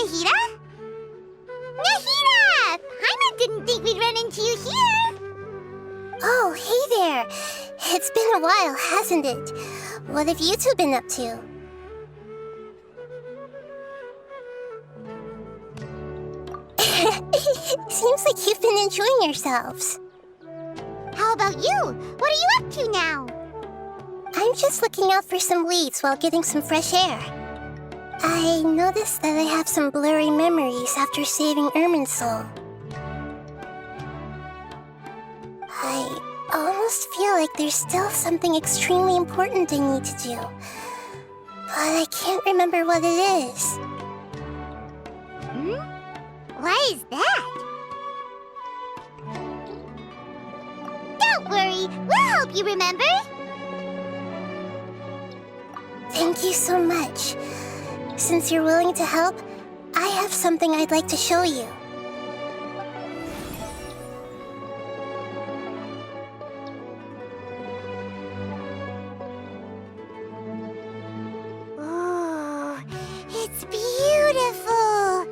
Nahida? Nahida! Paimon didn't think we'd run into you here. Oh, hey there. It's been a while, hasn't it? What have you two been up to? Seems like you've been enjoying yourselves. How about you? What are you up to now? I'm just looking out for some leads while getting some fresh air. I noticed that I have some blurry memories after saving Irminsul. I almost feel like there's still something extremely important I need to do. But I can't remember what it is. Why is that? Don't worry, we'll help you remember. Thank you so much. Since you're willing to help, I have something I'd like to show you. Oh, it's beautiful.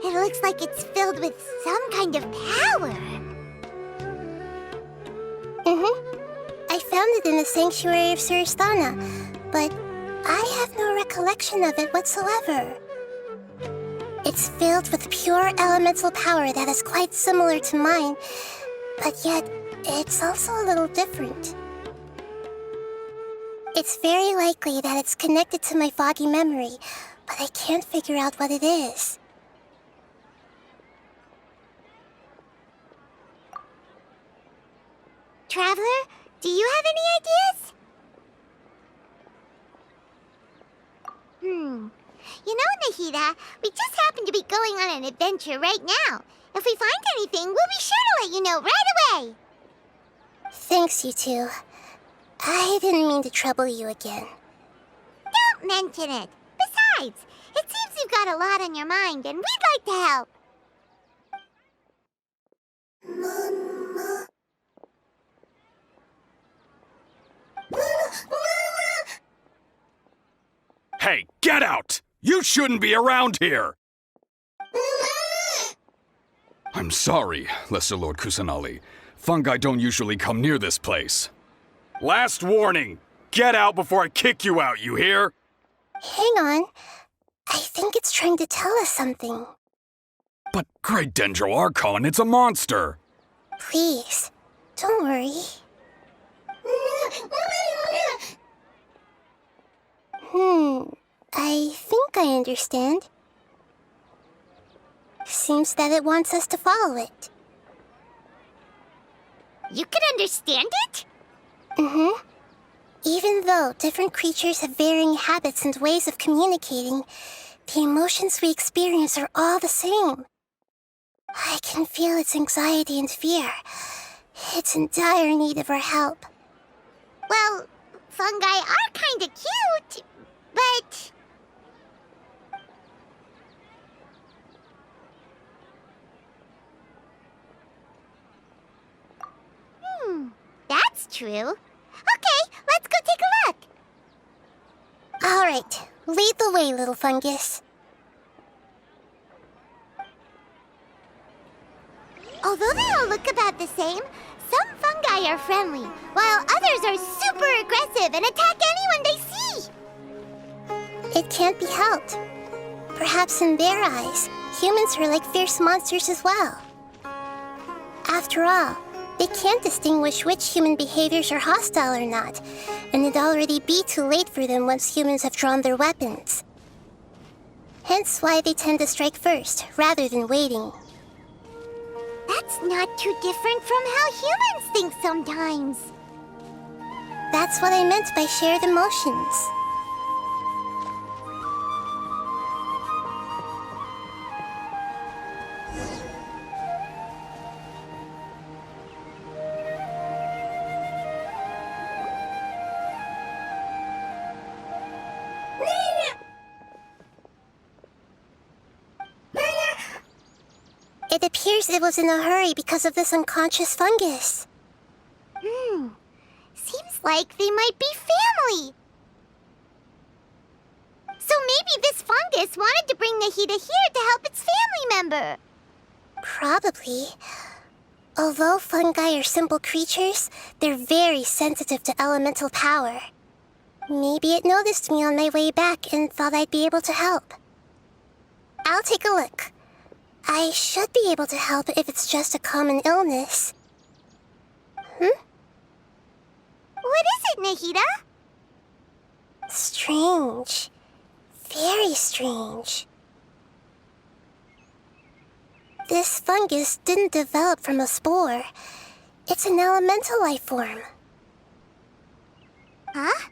It looks like it's filled with some kind of power. I found it in the sanctuary of Suristana, but I have no recollection of it whatsoever. It's filled with pure elemental power that is quite similar to mine, but yet it's also a little different. It's very likely that it's connected to my foggy memory, but I can't figure out what it is. Traveler, do you have any ideas? You know, Nahida, we just happen to be going on an adventure right now. If we find anything, we'll be sure to let you know right away. Thanks, you two. I didn't mean to trouble you again. Don't mention it. Besides, it seems you've got a lot on your mind, and we'd like to help. Hey, get out! You shouldn't be around here! I'm sorry, Lesser Lord Kusanali. Fungi don't usually come near this place. Last warning! Get out before I kick you out, you hear? Hang on. I think it's trying to tell us something. But Great Dendro Archon, it's a monster! Please, don't worry. I think I understand. Seems that it wants us to follow it. You can understand it? Even though different creatures have varying habits and ways of communicating, the emotions we experience are all the same. I can feel its anxiety and fear. It's in dire need of our help. Well, fungi are kinda cute, but... that's true. Okay, let's go take a look. All right, lead the way, little fungus. Although they all look about the same, some fungi are friendly, while others are super aggressive and attack anyone they see. It can't be helped. Perhaps in their eyes, humans are like fierce monsters as well. After all, they can't distinguish which human behaviors are hostile or not, and it'd already be too late for them once humans have drawn their weapons. Hence why they tend to strike first, rather than waiting. That's not too different from how humans think sometimes. That's what I meant by shared emotions. It appears it was in a hurry because of this unconscious fungus. Seems like they might be family. So maybe this fungus wanted to bring Nahida Nahida here to help its family member. Probably. Although fungi are simple creatures, they're very sensitive to elemental power. Maybe it noticed me on my way back and thought I'd be able to help. I'll take a look. I should be able to help if it's just a common illness. What is it, Nahida? Strange. Very strange. This fungus didn't develop from a spore. It's an elemental life form. Huh?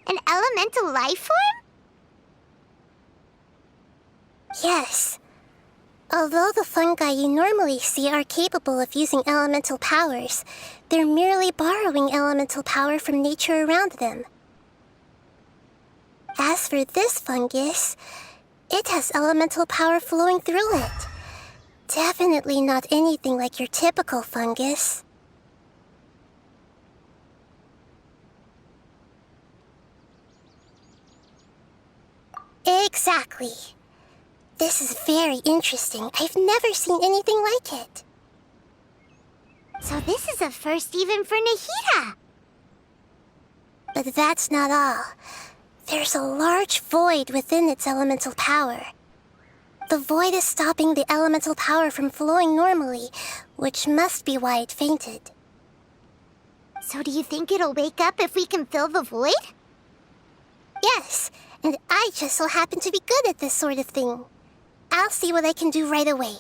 An elemental life form? Yes. Although the fungi you normally see are capable of using elemental powers, they're merely borrowing elemental power from nature around them. As for this fungus, it has elemental power flowing through it. Definitely not anything like your typical fungus. Exactly. This is very interesting. I've never seen anything like it. So this is a first even for Nahida. But that's not all. There's a large void within its elemental power. The void is stopping the elemental power from flowing normally, which must be why it fainted. So do you think it'll wake up if we can fill the void? Yes, and I just so happen to be good at this sort of thing. I'll see what I can do right away.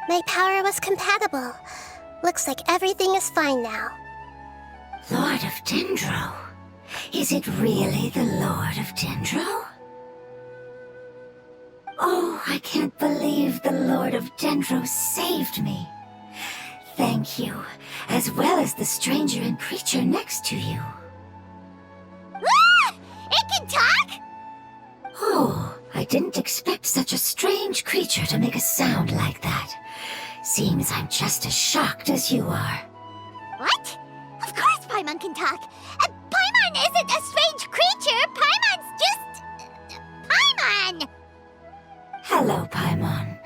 My power was compatible. Looks like everything is fine now. Lord of Dendro? Is it really the Lord of Dendro? Oh, I can't believe the Lord of Dendro saved me. Thank you, as well as the stranger and creature next to you. Ah! It can talk? Oh, I didn't expect such a strange creature to make a sound like that. Seems I'm just as shocked as you are. What? Of course Paimon can talk. Paimon isn't a strange creature. Paimon's just... Paimon! Hello, Paimon.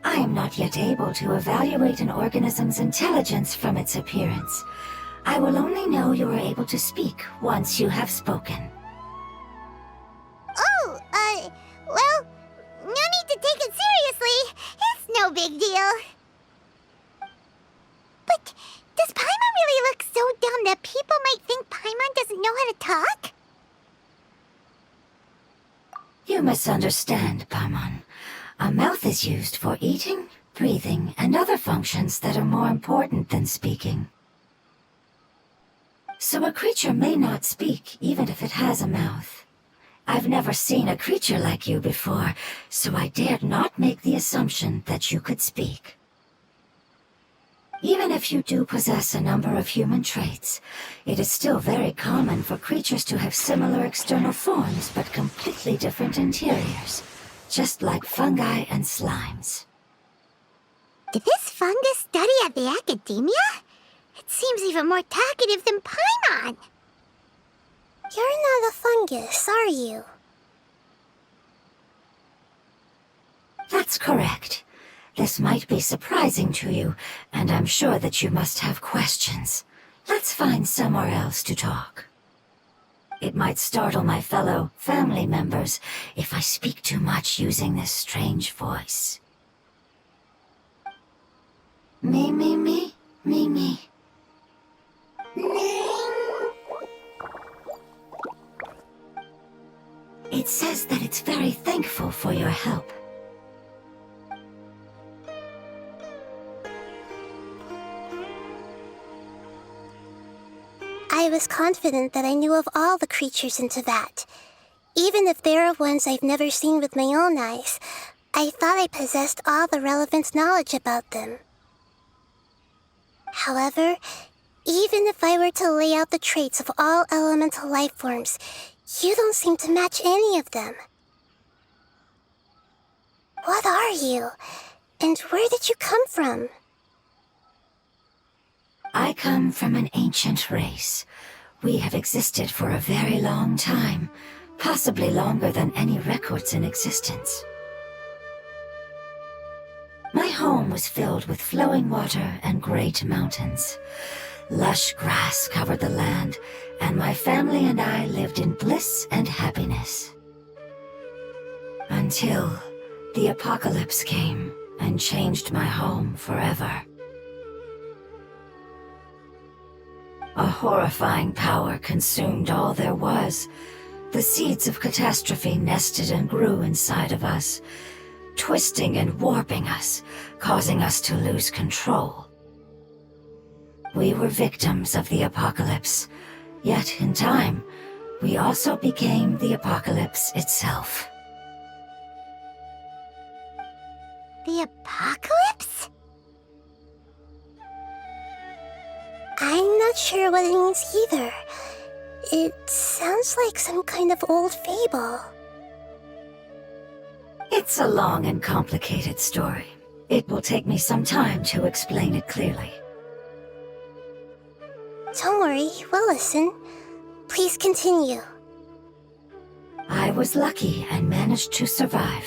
I am not yet able to evaluate an organism's intelligence from its appearance. I will only know you are able to speak once you have spoken. Oh, well, no need to take it seriously. It's no big deal. But does Paimon really look so dumb that people might think Paimon doesn't know how to talk? You misunderstand, Paimon. A mouth is used for eating, breathing, and other functions that are more important than speaking. So a creature may not speak even if it has a mouth. I've never seen a creature like you before, so I dared not make the assumption that you could speak. Even if you do possess a number of human traits, it is still very common for creatures to have similar external forms but completely different interiors, just like fungi and slimes. Did this fungus study at the academia? It seems even more talkative than Paimon. You're not a fungus, are you? That's correct. This might be surprising to you, and I'm sure that you must have questions. Let's find somewhere else to talk. It might startle my fellow family members if I speak too much using this strange voice. Me, me, me, me, me. It says that it's very thankful for your help. I was confident that I knew of all the creatures in Teyvat. Even if there are ones I've never seen with my own eyes, I thought I possessed all the relevant knowledge about them. However, even if I were to lay out the traits of all elemental life forms, you don't seem to match any of them. What are you? And where did you come from? I come from an ancient race. We have existed for a very long time, possibly longer than any records in existence. My home was filled with flowing water and great mountains. Lush grass covered the land, and my family and I lived in bliss and happiness. Until the apocalypse came and changed my home forever. A horrifying power consumed all there was. The seeds of catastrophe nested and grew inside of us, twisting and warping us, causing us to lose control. We were victims of the apocalypse, yet in time, we also became the apocalypse itself. The apocalypse? I'm not sure what it means either. It sounds like some kind of old fable. It's a long and complicated story. It will take me some time to explain it clearly. Don't worry, we'll listen. Please continue. I was lucky and managed to survive.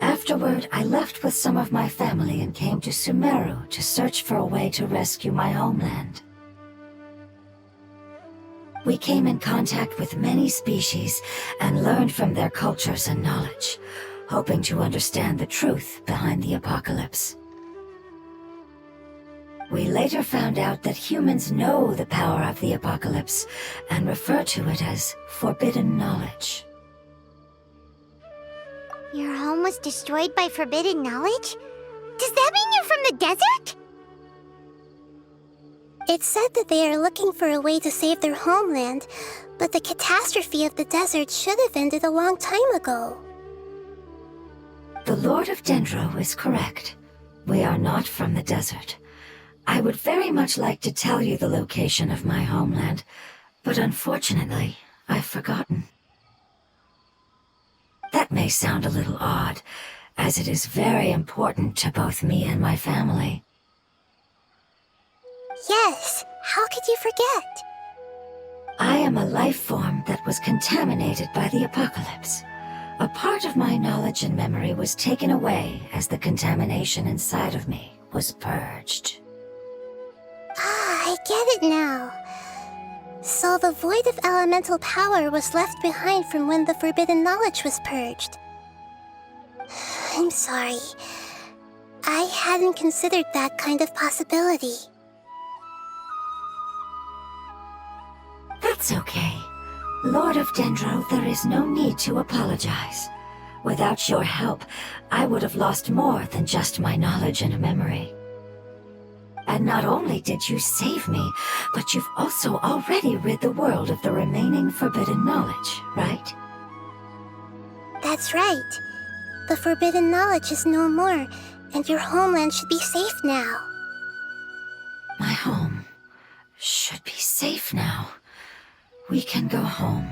Afterward, I left with some of my family and came to Sumeru to search for a way to rescue my homeland. We came in contact with many species and learned from their cultures and knowledge, hoping to understand the truth behind the apocalypse. We later found out that humans know the power of the apocalypse and refer to it as forbidden knowledge. Your home was destroyed by forbidden knowledge? Does that mean you're from the desert? It's said that they are looking for a way to save their homeland, but the catastrophe of the desert should have ended a long time ago. The Lord of Dendro is correct. We are not from the desert. I would very much like to tell you the location of my homeland, but unfortunately, I've forgotten. That may sound a little odd, as it is very important to both me and my family. Yes, how could you forget? I am a life form that was contaminated by the apocalypse. A part of my knowledge and memory was taken away as the contamination inside of me was purged. Ah, I get it now. So the void of elemental power was left behind from when the forbidden knowledge was purged. I'm sorry. I hadn't considered that kind of possibility. That's okay. Lord of Dendro, there is no need to apologize. Without your help, I would have lost more than just my knowledge and memory. And not only did you save me, but you've also already rid the world of the remaining forbidden knowledge, right? That's right. The forbidden knowledge is no more, and your homeland should be safe now. My home should be safe now. We can go home.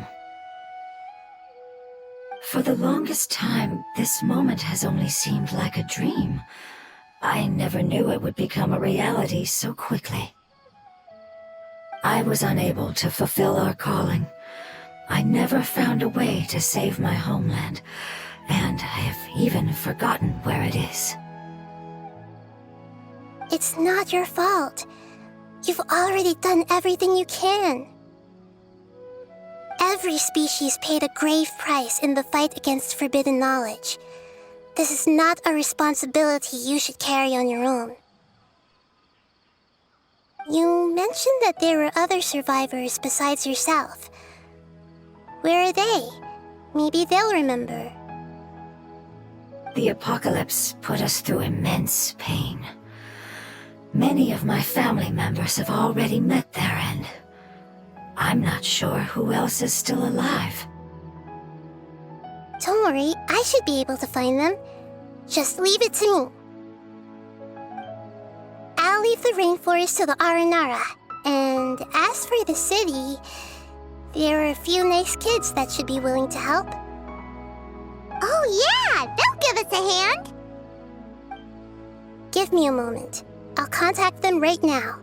For the longest time, this moment has only seemed like a dream. I never knew it would become a reality so quickly. I was unable to fulfill our calling. I never found a way to save my homeland, and I have even forgotten where it is. It's not your fault. You've already done everything you can. Every species paid a grave price in the fight against forbidden knowledge. This is not a responsibility you should carry on your own. You mentioned that there were other survivors besides yourself. Where are they? Maybe they'll remember. The apocalypse put us through immense pain. Many of my family members have already met their end. I'm not sure who else is still alive. Don't worry, I should be able to find them. Just leave it to me. I'll leave the rainforest to the Aranara. And as for the city, there are a few nice kids that should be willing to help. Oh yeah, they'll give us a hand. Give me a moment. I'll contact them right now.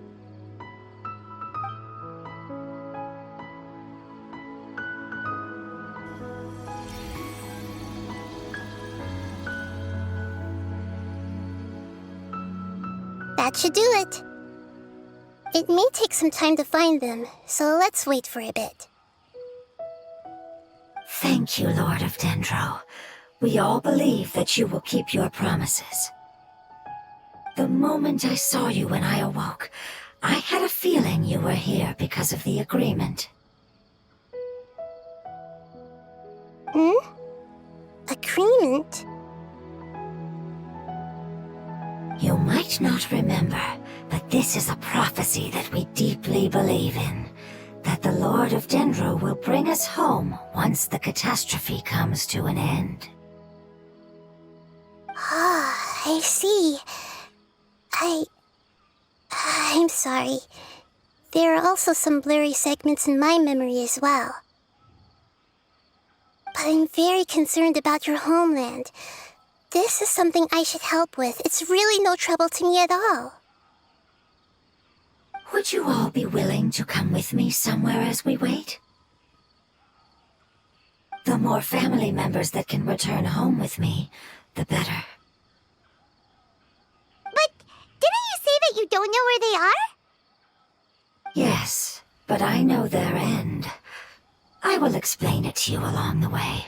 That should do it. It may take some time to find them, so let's wait for a bit. Thank you, Lord of Dendro. We all believe that you will keep your promises. The moment I saw you when I awoke, I had a feeling you were here because of the agreement. Agreement? You might not remember, but this is a prophecy that we deeply believe in. That the Lord of Dendro will bring us home once the catastrophe comes to an end. Ah, I see. I'm sorry. There are also some blurry segments in my memory as well. But I'm very concerned about your homeland. This is something I should help with. It's really no trouble to me at all. Would you all be willing to come with me somewhere as we wait? The more family members that can return home with me, the better. But didn't you say that you don't know where they are? Yes, but I know their end. I will explain it to you along the way.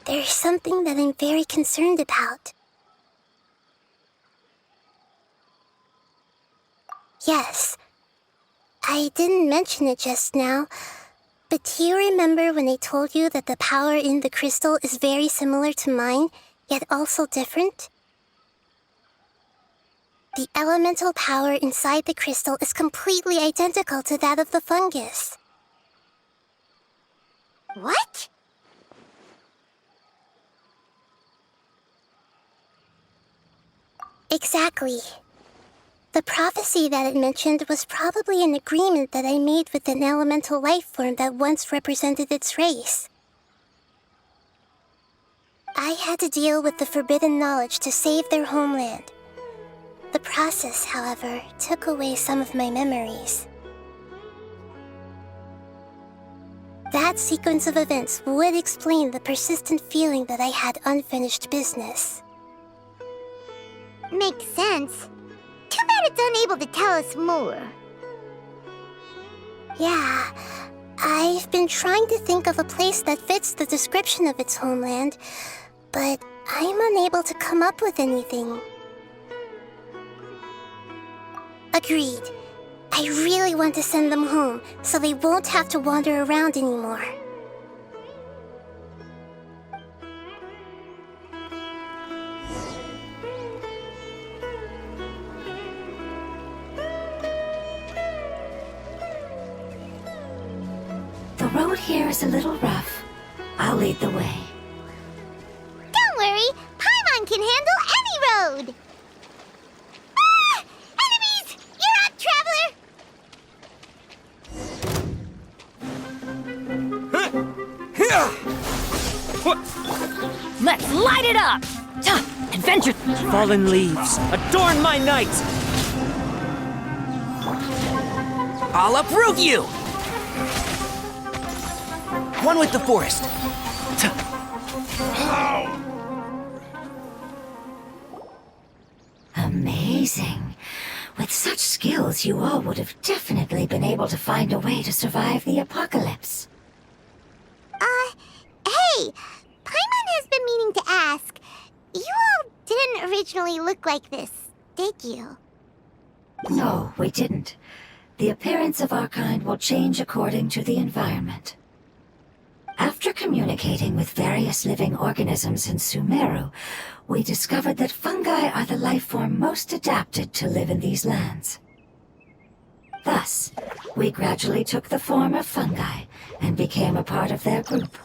There's something that I'm very concerned about. Yes, I didn't mention it just now, but do you remember when I told you that the power in the crystal is very similar to mine, yet also different? The elemental power inside the crystal is completely identical to that of the fungus. What? Exactly. The prophecy that it mentioned was probably an agreement that I made with an elemental life form that once represented its race. I had to deal with the forbidden knowledge to save their homeland. The process, however, took away some of my memories. That sequence of events would explain the persistent feeling that I had unfinished business. Makes sense. Too bad it's unable to tell us more. Yeah, I've been trying to think of a place that fits the description of its homeland, but I'm unable to come up with anything. Agreed. I really want to send them home, so they won't have to wander around anymore. The road here is a little rough. I'll lead the way. Don't worry, Paimon can handle any road! Ah! Enemies! You're up, traveler! Let's light it up! Adventure! Fallen leaves, adorn my night! I'll uproot you! One with the forest. Amazing. With such skills, you all would have definitely been able to find a way to survive the apocalypse. Hey! Paimon has been meaning to ask. You all didn't originally look like this, did you? No, we didn't. The appearance of our kind will change according to the environment. After communicating with various living organisms in Sumeru, we discovered that fungi are the life form most adapted to live in these lands. Thus, We gradually took the form of fungi and became a part of their group.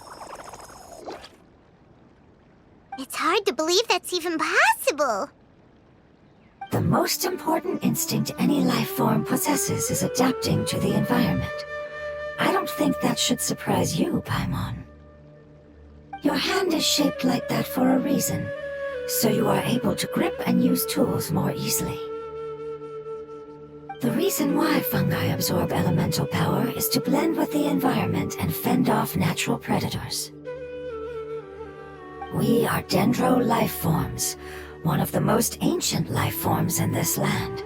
It's hard to believe that's even possible. The most important instinct any life form possesses is adapting to the environment. I don't think that should surprise you, Paimon. Your hand is shaped like that for a reason, so you are able to grip and use tools more easily. The reason why fungi absorb elemental power is to blend with the environment and fend off natural predators. We are dendro life forms, one of the most ancient life forms in this land.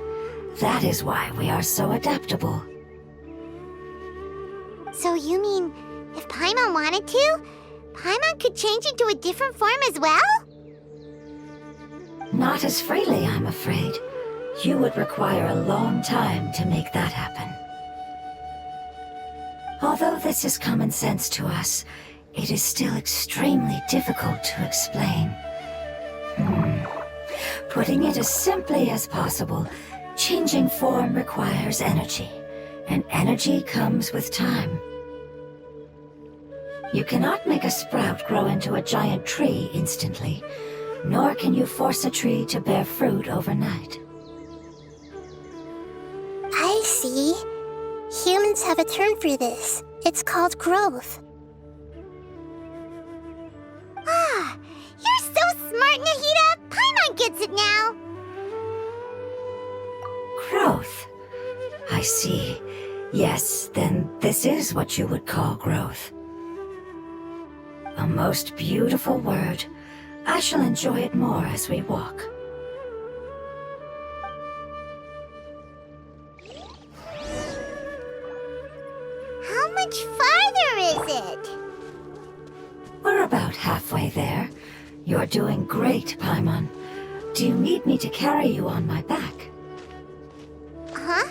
That is why we are so adaptable. So you mean, if Paimon wanted to, Paimon could change into a different form as well? Not as freely, I'm afraid. You would require a long time to make that happen. Although this is common sense to us, it is still extremely difficult to explain. Putting it as simply as possible, changing form requires energy, and energy comes with time. You cannot make a sprout grow into a giant tree instantly, nor can you force a tree to bear fruit overnight. I see. Humans have a term for this. It's called growth. Ah, you're so smart, Nahida! Paimon gets it now! Growth. I see. Yes, then this is what you would call growth. A most beautiful word. I shall enjoy it more as we walk. How much farther is it? We're about halfway there. You're doing great, Paimon. Do you need me to carry you on my back? Huh?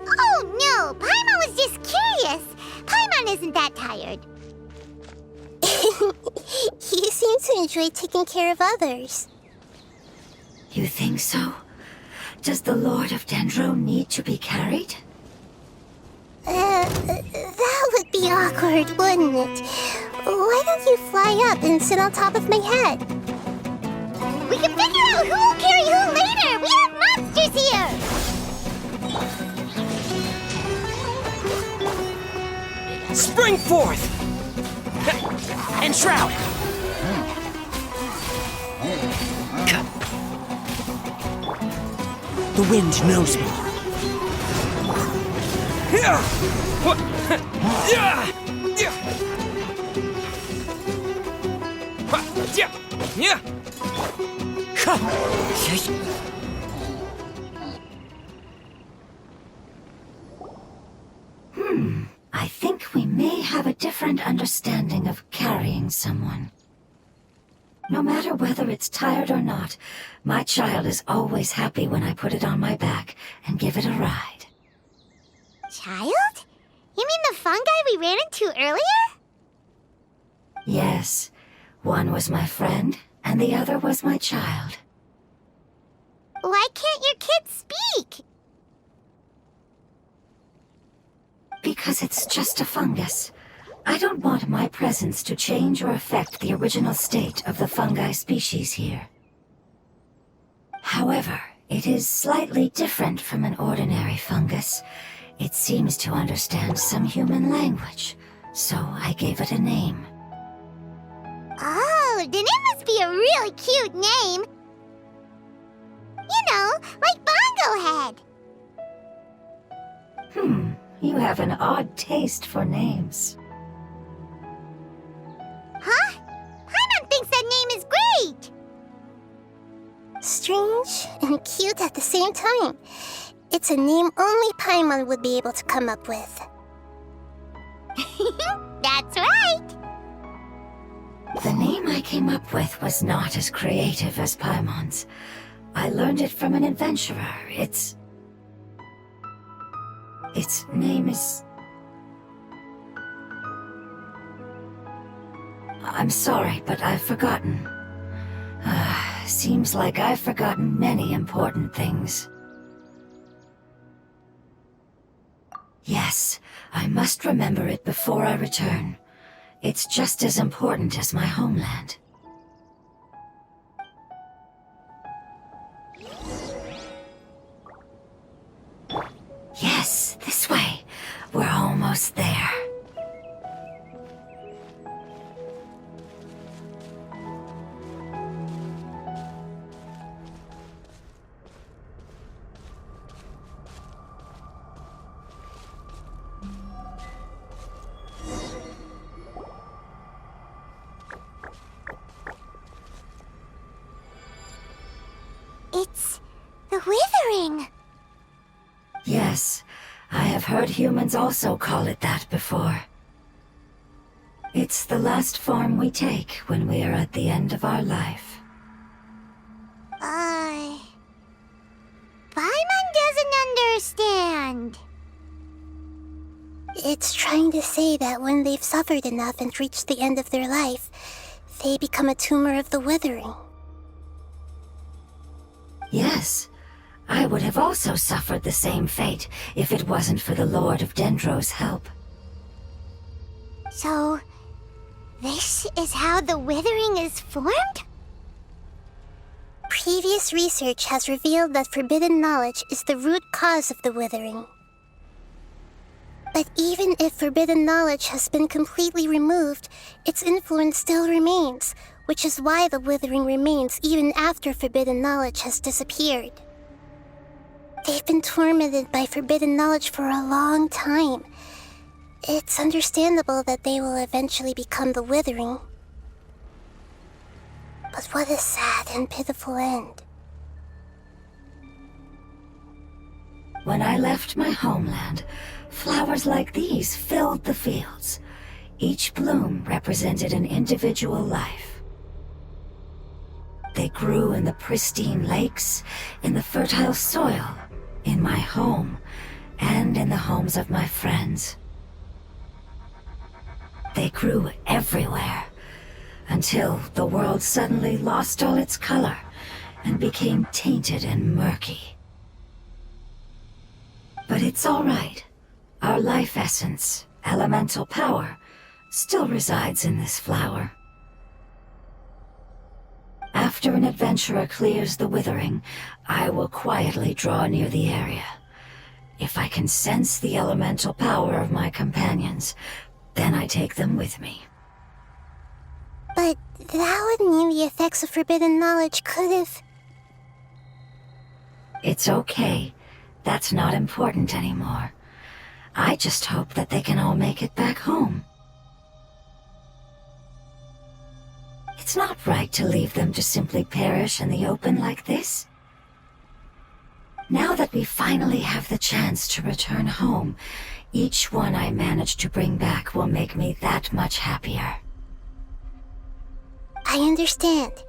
Oh no! Paimon was just curious! Paimon isn't that tired. You seem to enjoy taking care of others. You think so? Does the Lord of Dendro need to be carried? That would be awkward, wouldn't it? Why don't you fly up and sit on top of my head? We can figure out who will carry who later! We have monsters here! Spring forth! And shroud! The wind knows me. I think we may have a different understanding of carrying someone. No matter whether it's tired or not, my child is always happy when I put it on my back and give it a ride. Child? You mean the fungi we ran into earlier? Yes, one was my friend, and the other was my child. Why can't your kid speak? Because it's just a fungus. I don't want my presence to change or affect the original state of the fungi species here. However, it is slightly different from an ordinary fungus. It seems to understand some human language, so I gave it a name. Oh, then it must be a really cute name. You know, like Bongo Head. You have an odd taste for names. Huh? Paimon thinks that name is great! Strange and cute at the same time. It's a name only Paimon would be able to come up with. That's right! The name I came up with was not as creative as Paimon's. I learned it from an adventurer. Its name is... I'm sorry, but I've forgotten. Seems like I've forgotten many important things. Yes, I must remember it before I return. It's just as important as my homeland. Yes, this way. We're almost there. It's the Withering. Yes, I have heard humans also call it that before. It's the last form we take when we are at the end of our life. Paimon doesn't understand. It's trying to say that when they've suffered enough and reached the end of their life, they become a tumor of the Withering. Yes, I would have also suffered the same fate if it wasn't for the Lord of Dendro's help. So, this is how the Withering is formed? Previous research has revealed that forbidden knowledge is the root cause of the Withering. But even if forbidden knowledge has been completely removed, its influence still remains, which is why the Withering remains even after forbidden knowledge has disappeared. They've been tormented by forbidden knowledge for a long time. It's understandable that they will eventually become the Withering. But what a sad and pitiful end. When I left my homeland, flowers like these filled the fields. Each bloom represented an individual life. They grew in the pristine lakes, in the fertile soil, in my home, and in the homes of my friends. They grew everywhere, until the world suddenly lost all its color and became tainted and murky. But it's all right. Our life essence, elemental power, still resides in this flower. After an adventurer clears the Withering, I will quietly draw near the area. If I can sense the elemental power of my companions, then I take them with me. But that would mean the effects of forbidden knowledge could have... It's okay. That's not important anymore. I just hope that they can all make it back home. It's not right to leave them to simply perish in the open like this. Now that we finally have the chance to return home, each one I manage to bring back will make me that much happier. I understand.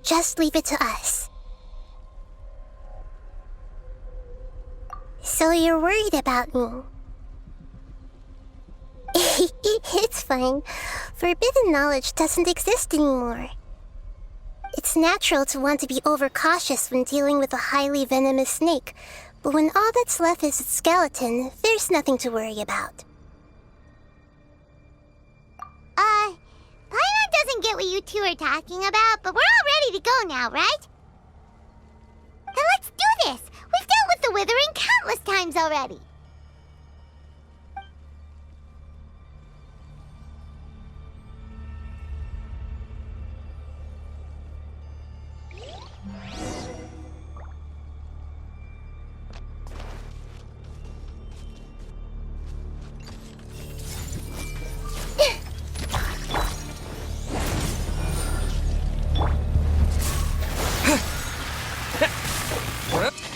Just leave it to us. So you're worried about me? It's fine. Forbidden knowledge doesn't exist anymore. It's natural to want to be overcautious when dealing with a highly venomous snake, but when all that's left is its skeleton, there's nothing to worry about. Paimon doesn't get what you two are talking about, but we're all ready to go now, right? Then let's do this! We've dealt with the Withering countless times already!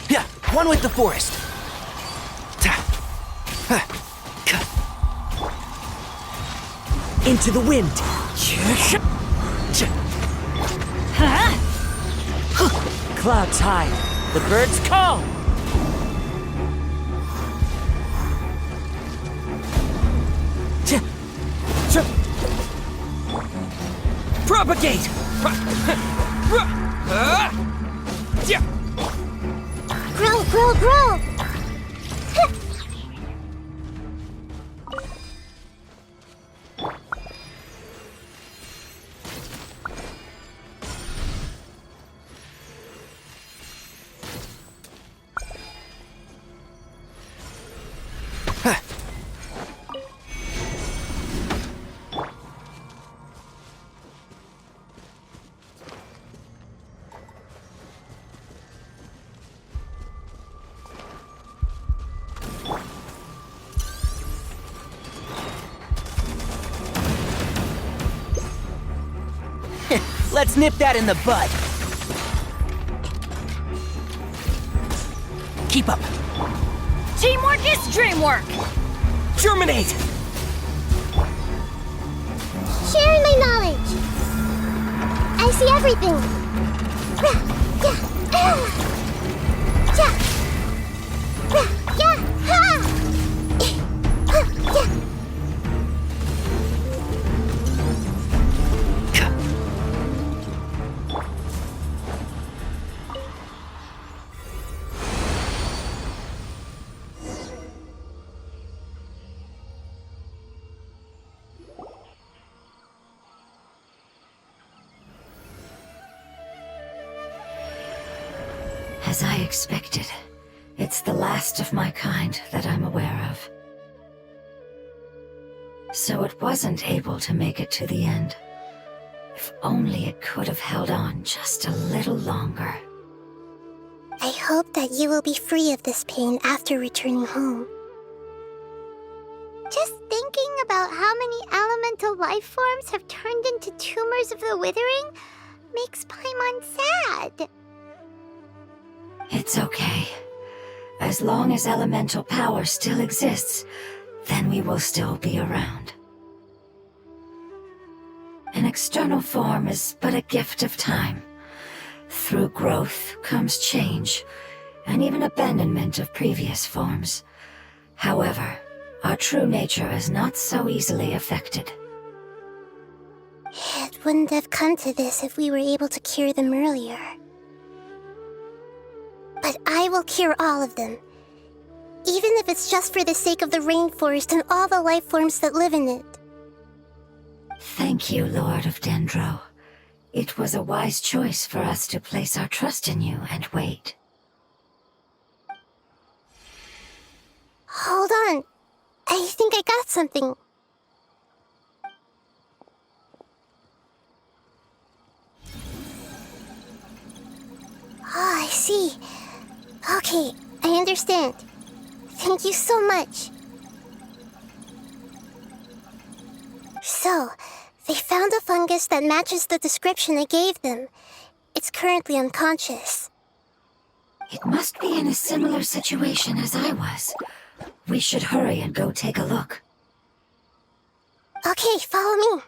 Yeah, one with the forest. Into the wind. Clouds high. The birds call. Propagate. Grow, grow, grow! Let's nip that in the bud. Keep up. Teamwork is dreamwork! Germinate! Sharing my knowledge. I see everything. As I expected, it's the last of my kind that I'm aware of. So it wasn't able to make it to the end. If only it could have held on just a little longer. I hope that you will be free of this pain after returning home. Just thinking about how many elemental life forms have turned into tumors of the withering makes Paimon sad. It's okay. As long as elemental power still exists, then we will still be around. An external form is but a gift of time. Through growth comes change, and even abandonment of previous forms. However, our true nature is not so easily affected. It wouldn't have come to this if we were able to cure them earlier. But I will cure all of them. Even if it's just for the sake of the rainforest and all the life forms that live in it. Thank you, Lord of Dendro. It was a wise choice for us to place our trust in you and wait. Hold on. I think I got something. Oh, I see. Okay, I understand. Thank you so much. So, they found a fungus that matches the description I gave them. It's currently unconscious. It must be in a similar situation as I was. We should hurry and go take a look. Okay, follow me.